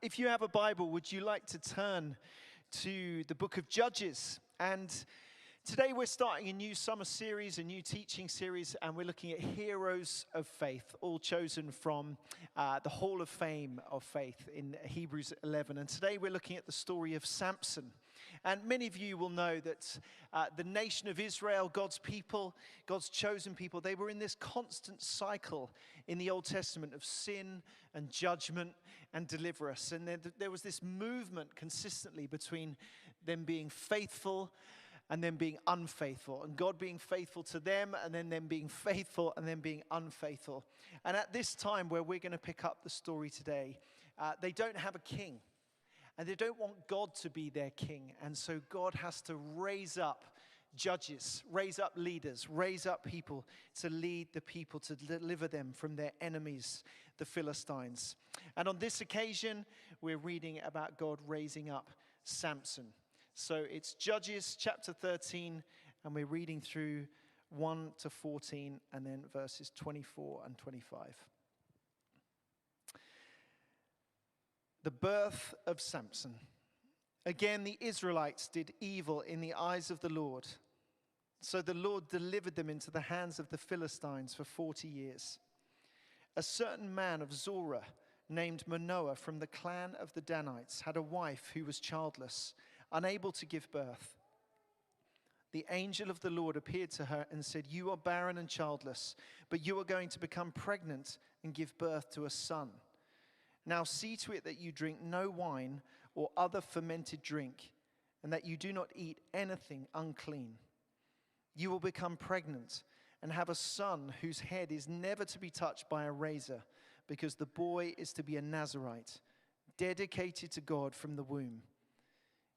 If you have a Bible, would you like to turn to the book of Judges? And today we're starting a new summer series, a new teaching series, and we're looking at heroes of faith, all chosen from the Hall of Fame of Faith in Hebrews 11. And today we're looking at the story of Samson. And many of you will know that the nation of Israel, God's people, God's chosen people, they were in this constant cycle in the Old Testament of sin and judgment and deliverance. And there was this movement consistently between them being faithful and then being unfaithful, and God being faithful to them, and then them being faithful, and then being unfaithful. And at this time where we're going to pick up the story today, they don't have a king, and they don't want God to be their king. And so God has to raise up judges, raise up leaders, raise up people to lead the people, to deliver them from their enemies, the Philistines. And on this occasion, we're reading about God raising up Samson. So it's Judges chapter 13, and we're reading through 1 to 14, and then verses 24 and 25. The birth of Samson. Again, the Israelites did evil in the eyes of the Lord. So the Lord delivered them into the hands of the Philistines for 40 years. A certain man of Zorah, named Manoah from the clan of the Danites, had a wife who was childless, unable to give birth. The angel of the Lord appeared to her and said, "You are barren and childless, but you are going to become pregnant and give birth to a son. Now see to it that you drink no wine or other fermented drink, and that you do not eat anything unclean. You will become pregnant and have a son whose head is never to be touched by a razor, because the boy is to be a Nazirite, dedicated to God from the womb.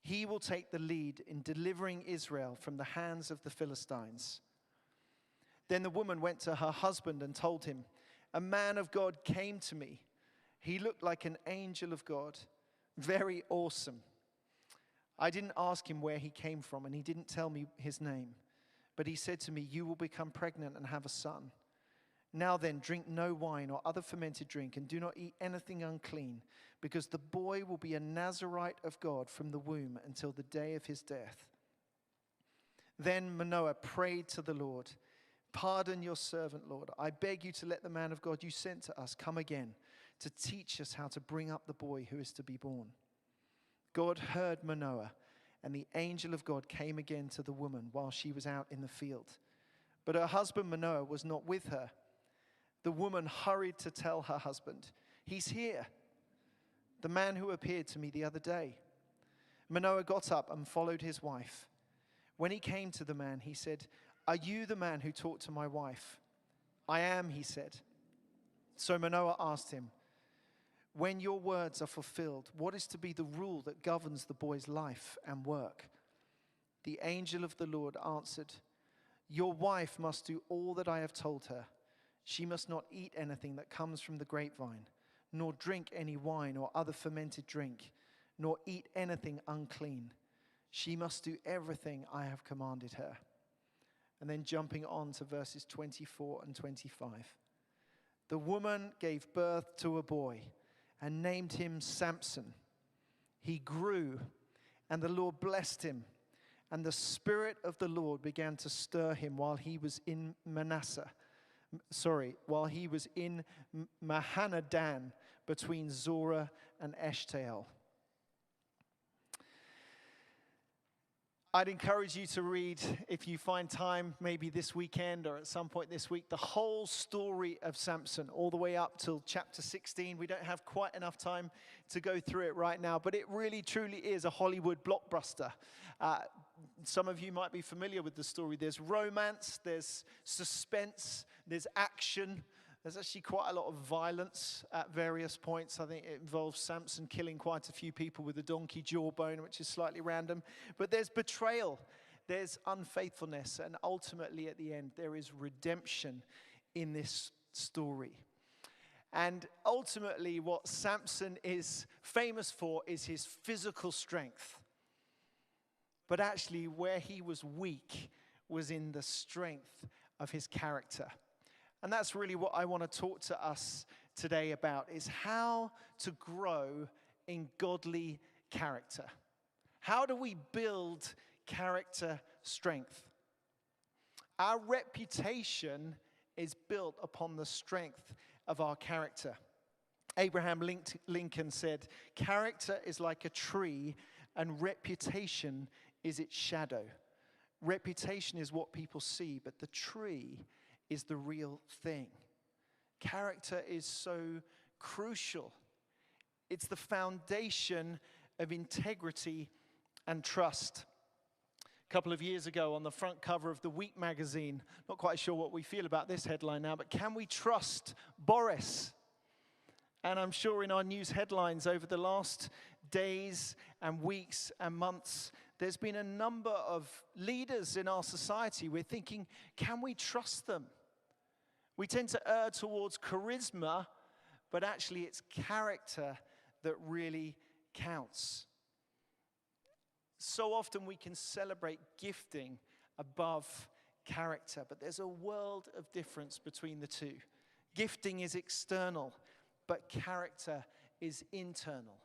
He will take the lead in delivering Israel from the hands of the Philistines." Then the woman went to her husband and told him, "A man of God came to me. He looked like an angel of God, very awesome. I didn't ask him where he came from, and he didn't tell me his name. But he said to me, 'You will become pregnant and have a son. Now then, drink no wine or other fermented drink, and do not eat anything unclean, because the boy will be a Nazirite of God from the womb until the day of his death.' Then Manoah prayed to the Lord, 'Pardon your servant, Lord. I beg you to let the man of God you sent to us come again to teach us how to bring up the boy who is to be born.' God heard Manoah, and the angel of God came again to the woman while she was out in the field. But her husband Manoah was not with her. The woman hurried to tell her husband, 'He's here, the man who appeared to me the other day.' Manoah got up and followed his wife. When he came to the man, he said, 'Are you the man who talked to my wife?' 'I am,' he said. So Manoah asked him, 'When your words are fulfilled, what is to be the rule that governs the boy's life and work?' The angel of the Lord answered, 'Your wife must do all that I have told her. She must not eat anything that comes from the grapevine, nor drink any wine or other fermented drink, nor eat anything unclean. She must do everything I have commanded her.'" And then jumping on to verses 24 and 25. "The woman gave birth to a boy and named him Samson. He grew, and the Lord blessed him, and the Spirit of the Lord began to stir him while he was in Mahanadan between Zorah and Eshtaol." I'd encourage you to read, if you find time, maybe this weekend or at some point this week, the whole story of Samson, all the way up till chapter 16. We don't have quite enough time to go through it right now, but it really, truly is a Hollywood blockbuster. Some of you might be familiar with the story. There's romance, there's suspense, there's action. There's actually quite a lot of violence at various points. I think it involves Samson killing quite a few people with a donkey jawbone, which is slightly random. But there's betrayal, there's unfaithfulness, and ultimately at the end, there is redemption in this story. And ultimately, what Samson is famous for is his physical strength. But actually, where he was weak was in the strength of his character. And that's really what I want to talk to us today about, is how to grow in godly character. How do we build character strength? Our reputation is built upon the strength of our character. Abraham Lincoln said, "Character is like a tree and reputation is its shadow." Reputation is what people see, but the tree is the real thing. Character is so crucial. It's the foundation of integrity and trust. A couple of years ago, on the front cover of the Week magazine, not quite sure what we feel about this headline now, but "Can we trust Boris?" And I'm sure in our news headlines over the last days and weeks and months, there's been a number of leaders in our society. We're thinking, can we trust them? We tend to err towards charisma, but actually it's character that really counts. So often we can celebrate gifting above character, but there's a world of difference between the two. Gifting is external, but character is internal.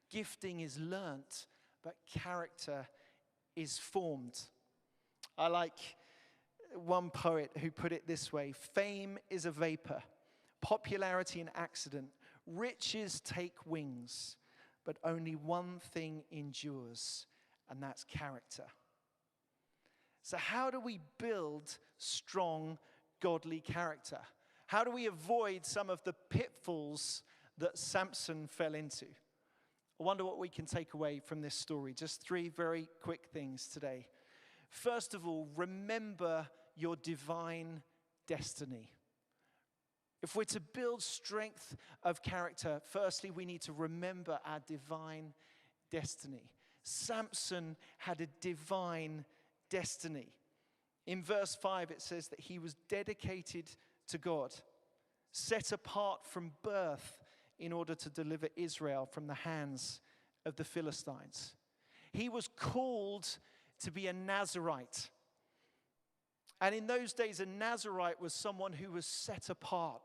Gifting is learnt, but character is formed. I like one poet who put it this way: "Fame is a vapor, popularity an accident, riches take wings, but only one thing endures, and that's character." So how do we build strong, godly character? How do we avoid some of the pitfalls that Samson fell into? I wonder what we can take away from this story. Just 3 very quick things today. First of all, remember your divine destiny. If we're to build strength of character, firstly, we need to remember our divine destiny. Samson had a divine destiny. In verse 5, it says that he was dedicated to God, set apart from birth in order to deliver Israel from the hands of the Philistines. He was called to be a Nazirite. And in those days, a Nazirite was someone who was set apart.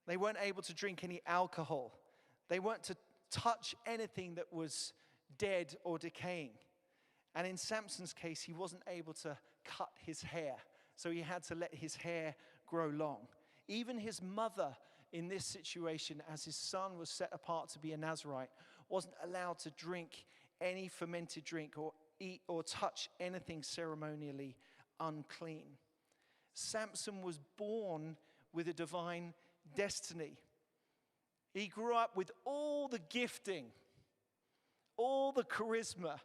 They weren't able to drink any alcohol. They weren't to touch anything that was dead or decaying. And in Samson's case, he wasn't able to cut his hair, so he had to let his hair grow long. Even his mother, in this situation, as his son was set apart to be a Nazirite, wasn't allowed to drink any fermented drink or eat or touch anything ceremonially unclean. Samson was born with a divine destiny. He grew up with all the gifting, all the charisma.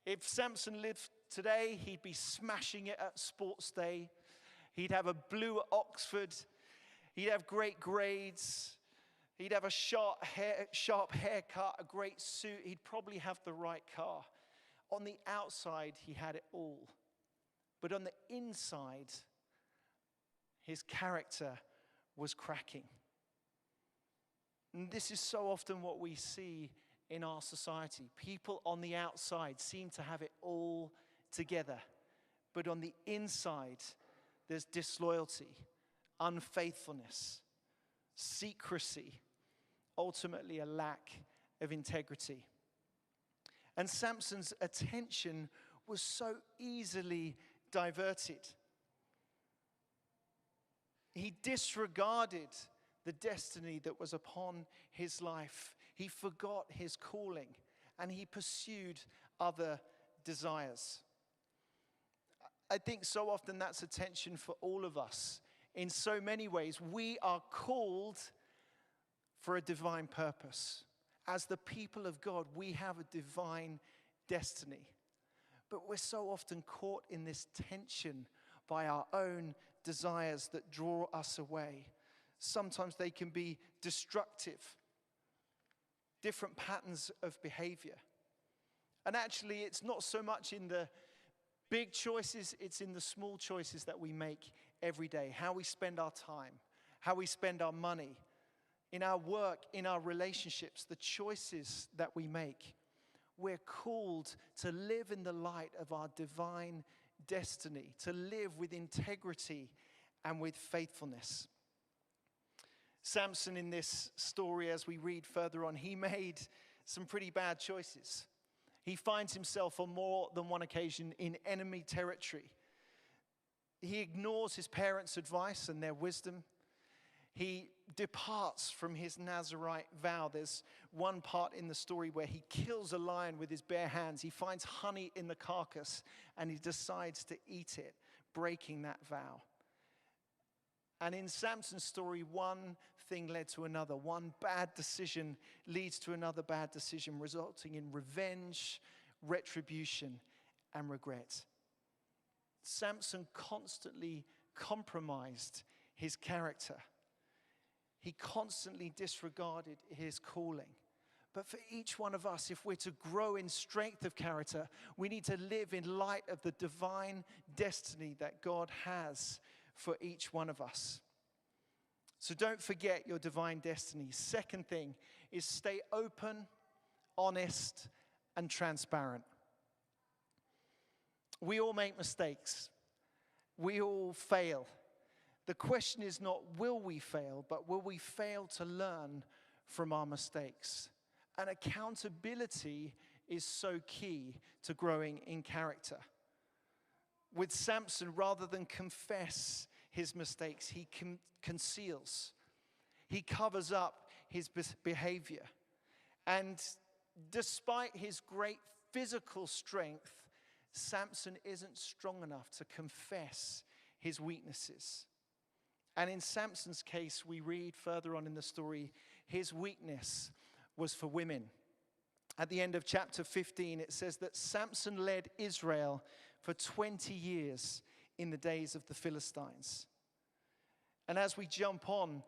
If Samson lived today, he'd be smashing it at sports day. He'd have a blue at Oxford. He'd have great grades. He'd have a sharp haircut, a great suit. He'd probably have the right car. On the outside, he had it all. But on the inside, his character was cracking. And this is so often what we see in our society. People on the outside seem to have it all together. But on the inside, there's disloyalty, unfaithfulness, secrecy, ultimately a lack of integrity. And Samson's attention was so easily diverted. He disregarded the destiny that was upon his life. He forgot his calling and he pursued other desires. I think so often that's a tension for all of us. In so many ways, we are called for a divine purpose. As the people of God, we have a divine destiny. But we're so often caught in this tension by our own desires that draw us away. Sometimes they can be destructive, different patterns of behavior. And actually, it's not so much in the big choices, it's in the small choices that we make every day. How we spend our time, how we spend our money, in our work, in our relationships, the choices that we make. We're called to live in the light of our divine destiny, to live with integrity and with faithfulness. Samson, in this story, as we read further on, he made some pretty bad choices. He finds himself on more than one occasion in enemy territory. He ignores his parents' advice and their wisdom. He departs from his Nazirite vow. There's one part in the story where he kills a lion with his bare hands. He finds honey in the carcass and he decides to eat it, breaking that vow. And in Samson's story, one thing led to another. One bad decision leads to another bad decision, resulting in revenge, retribution, and regret. Samson constantly compromised his character. He constantly disregarded his calling. But for each one of us, if we're to grow in strength of character, we need to live in light of the divine destiny that God has for each one of us. So don't forget your divine destiny. Second thing is stay open, honest, and transparent. We all make mistakes. We all fail. The question is not will we fail, but will we fail to learn from our mistakes? And accountability is so key to growing in character. With Samson, rather than confess his mistakes, he conceals. He covers up his behavior. And despite his great physical strength, Samson isn't strong enough to confess his weaknesses. And in Samson's case, we read further on in the story, his weakness was for women. At the end of chapter 15, it says that Samson led Israel for 20 years in the days of the Philistines. And as we jump on,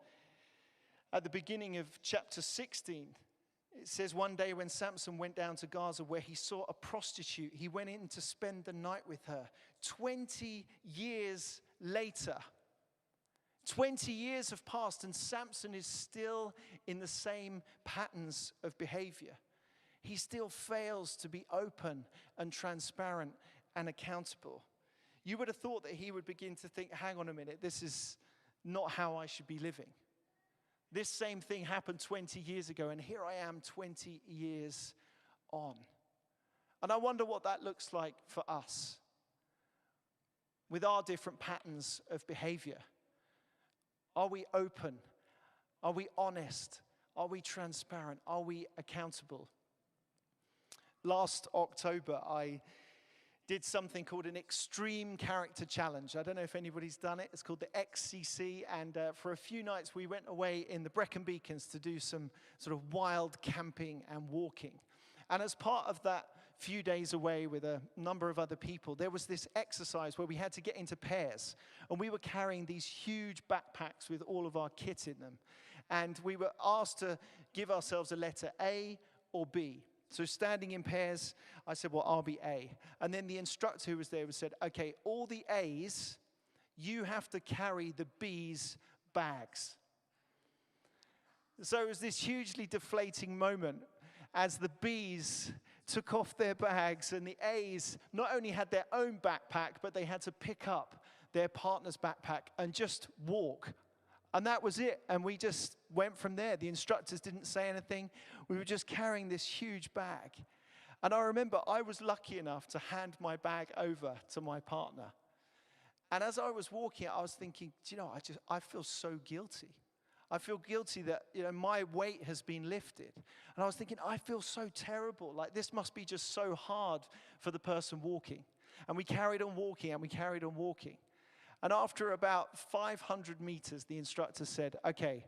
at the beginning of chapter 16, it says one day when Samson went down to Gaza where he saw a prostitute, he went in to spend the night with her. 20 years later, 20 years have passed and Samson is still in the same patterns of behavior. He still fails to be open and transparent and accountable. You would have thought that he would begin to think, hang on a minute, this is not how I should be living. This same thing happened 20 years ago, and here I am 20 years on. And I wonder what that looks like for us with our different patterns of behavior. Are we open? Are we honest? Are we transparent? Are we accountable? Last October, I did something called an extreme character challenge. I don't know if anybody's done it. It's called the XCC. And for a few nights, we went away in the Brecon Beacons to do some sort of wild camping and walking. And as part of that few days away with a number of other people, there was this exercise where we had to get into pairs. And we were carrying these huge backpacks with all of our kit in them. And we were asked to give ourselves a letter A or B. So standing in pairs, I said, well, I'll be A. And then the instructor who was there said, okay, all the A's, you have to carry the B's bags. So it was this hugely deflating moment as the B's took off their bags and the A's not only had their own backpack, but they had to pick up their partner's backpack and just walk. And that was it. And we just went from there. The instructors didn't say anything. We were just carrying this huge bag. And I remember I was lucky enough to hand my bag over to my partner. And as I was walking, I was thinking, do you know, I feel so guilty. I feel guilty that, my weight has been lifted. And I was thinking, I feel so terrible. Like this must be just so hard for the person walking. And we carried on walking and we carried on walking. And after about 500 meters, the instructor said, okay,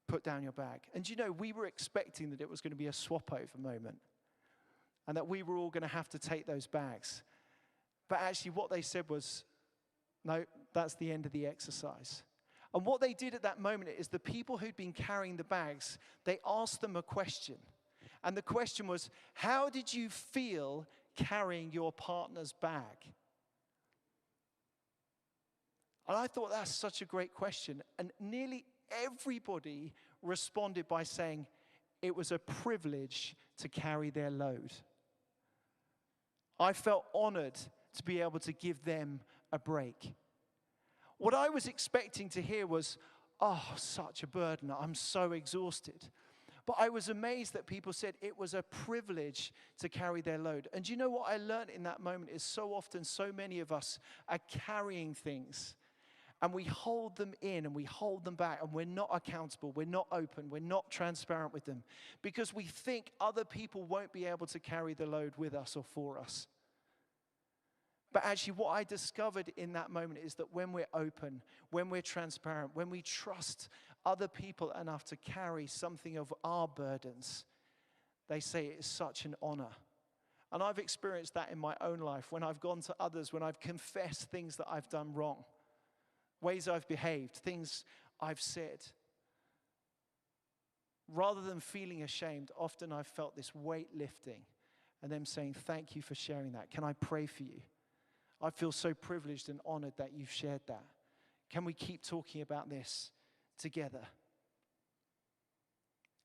put down your bag. And we were expecting that it was going to be a swap over moment and that we were all going to have to take those bags. But actually what they said was, no, that's the end of the exercise. And what they did at that moment is the people who'd been carrying the bags, they asked them a question. And the question was, how did you feel carrying your partner's bag? And I thought that's such a great question. And nearly everybody responded by saying it was a privilege to carry their load. I felt honored to be able to give them a break. What I was expecting to hear was, oh, such a burden. I'm so exhausted. But I was amazed that people said it was a privilege to carry their load. And do you know what I learned in that moment is so often so many of us are carrying things and we hold them in and we hold them back and we're not accountable, we're not open, we're not transparent with them because we think other people won't be able to carry the load with us or for us. But actually what I discovered in that moment is that when we're open, when we're transparent, when we trust other people enough to carry something of our burdens, they say it is such an honor. And I've experienced that in my own life when I've gone to others, when I've confessed things that I've done wrong, ways I've behaved, things I've said. Rather than feeling ashamed, often I've felt this weight lifting and them saying, thank you for sharing that. Can I pray for you? I feel so privileged and honored that you've shared that. Can we keep talking about this together?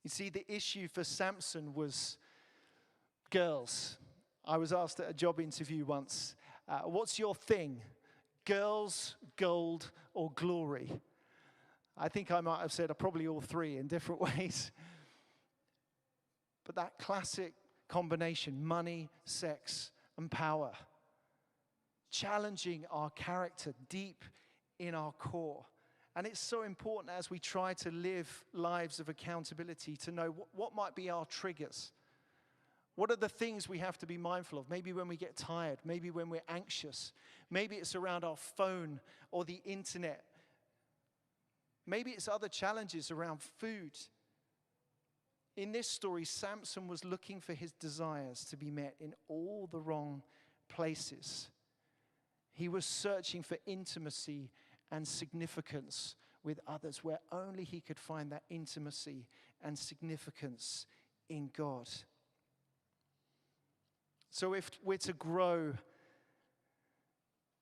You see, the issue for Samson was girls. I was asked at a job interview once, what's your thing? Girls, gold, or glory? I think I might have said probably all three in different ways. But that classic combination, money, sex, and power, challenging our character deep in our core. And it's so important as we try to live lives of accountability to know what might be our triggers. What are the things we have to be mindful of? Maybe when we get tired, maybe when we're anxious, maybe it's around our phone or the internet. Maybe it's other challenges around food. In this story, Samson was looking for his desires to be met in all the wrong places. He was searching for intimacy and significance with others where only he could find that intimacy and significance in God. So if we're to grow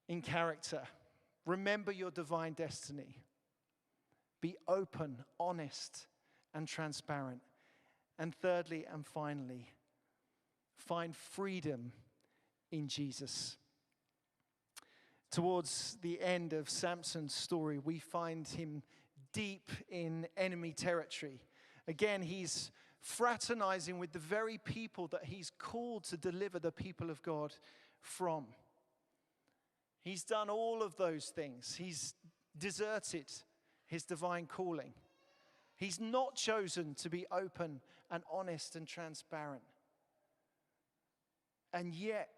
in character, remember your divine destiny. Be open, honest, and transparent. And thirdly and finally, find freedom in Jesus. Towards the end of Samson's story, we find him deep in enemy territory. Again, he's fraternizing with the very people that he's called to deliver the people of God from. He's done all of those things. He's deserted his divine calling. He's not chosen to be open and honest and transparent. And yet,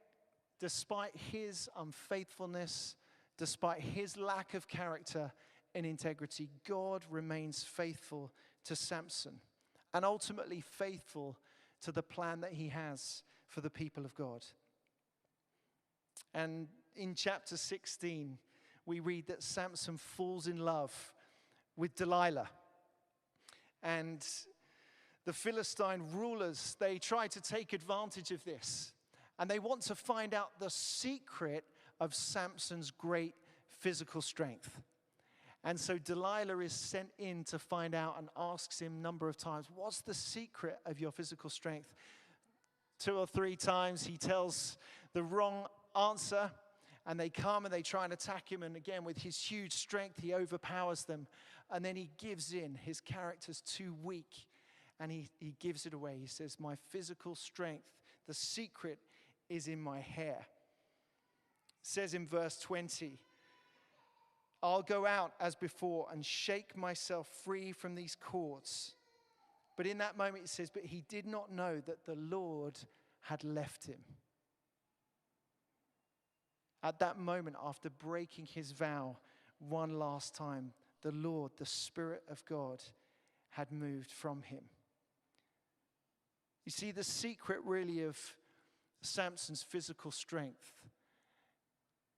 despite his unfaithfulness, despite his lack of character and integrity, God remains faithful to Samson and ultimately faithful to the plan that he has for the people of God. And in chapter 16, we read that Samson falls in love with Delilah. And the Philistine rulers, they try to take advantage of this. And they want to find out the secret of Samson's great physical strength. And so Delilah is sent in to find out and asks him a number of times, what's the secret of your physical strength? 2 or 3 times he tells the wrong answer, and they come and they try and attack him. And again, with his huge strength, he overpowers them. And then he gives in. His character's too weak, and he gives it away. He says, my physical strength, the secret is in my hair. It says in verse 20, I'll go out as before and shake myself free from these cords. But in that moment it says, but he did not know that the Lord had left him. At that moment, after breaking his vow one last time, the Lord, the Spirit of God, had moved from him. You see, the secret really of Samson's physical strength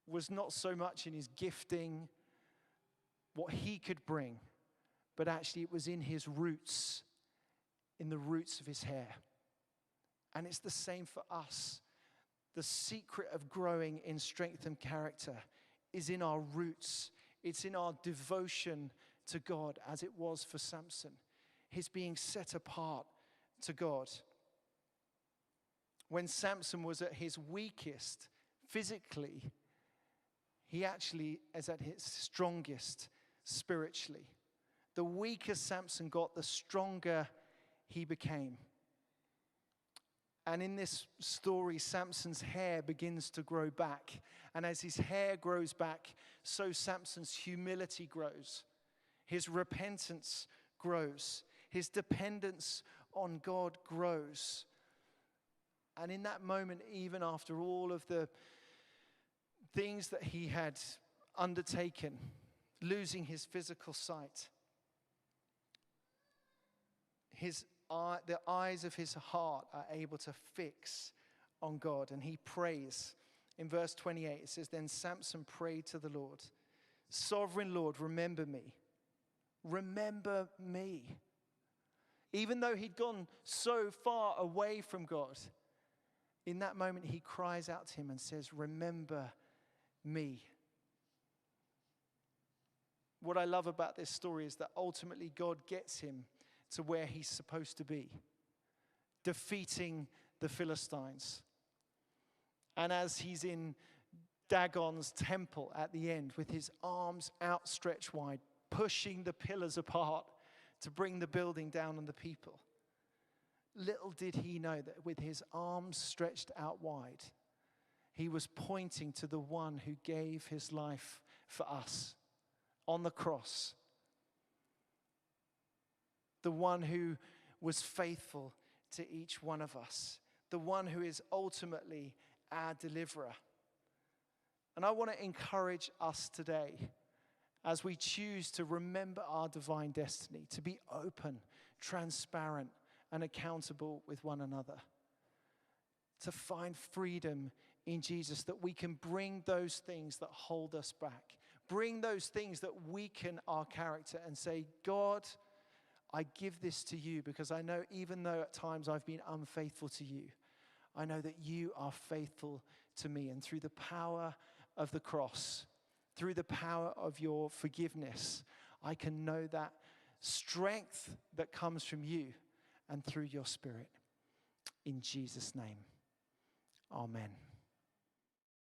was not so much in his gifting, what he could bring, but actually it was in his roots, in the roots of his hair. And it's the same for us. The secret of growing in strength and character is in our roots. It's in our devotion to God, as it was for Samson. His being set apart to God. When Samson was at his weakest physically, he actually is at his strongest spiritually. The weaker Samson got, the stronger he became. And in this story, Samson's hair begins to grow back. And as his hair grows back, so Samson's humility grows. His repentance grows. His dependence on God grows. And in that moment, even after all of the things that he had undertaken, losing his physical sight, the eyes of his heart are able to fix on God, and he prays. In verse 28, it says, "Then Samson prayed to the Lord, 'Sovereign Lord, remember me. Remember me.'" Even though he'd gone so far away from God, in that moment he cries out to him and says, "Remember me." What I love about this story is that ultimately God gets him to where he's supposed to be, defeating the Philistines. And as he's in Dagon's temple at the end, with his arms outstretched wide, pushing the pillars apart to bring the building down on the people, little did he know that with his arms stretched out wide, he was pointing to the one who gave his life for us on the cross. The one who was faithful to each one of us. The one who is ultimately our deliverer. And I want to encourage us today, as we choose to remember our divine destiny, to be open, transparent, and accountable with one another. To find freedom in Jesus, that we can bring those things that hold us back. Bring those things that weaken our character and say, "God, I give this to you because I know even though at times I've been unfaithful to you, I know that you are faithful to me." And through the power of the cross, through the power of your forgiveness, I can know that strength that comes from you and through your Spirit. In Jesus' name, amen.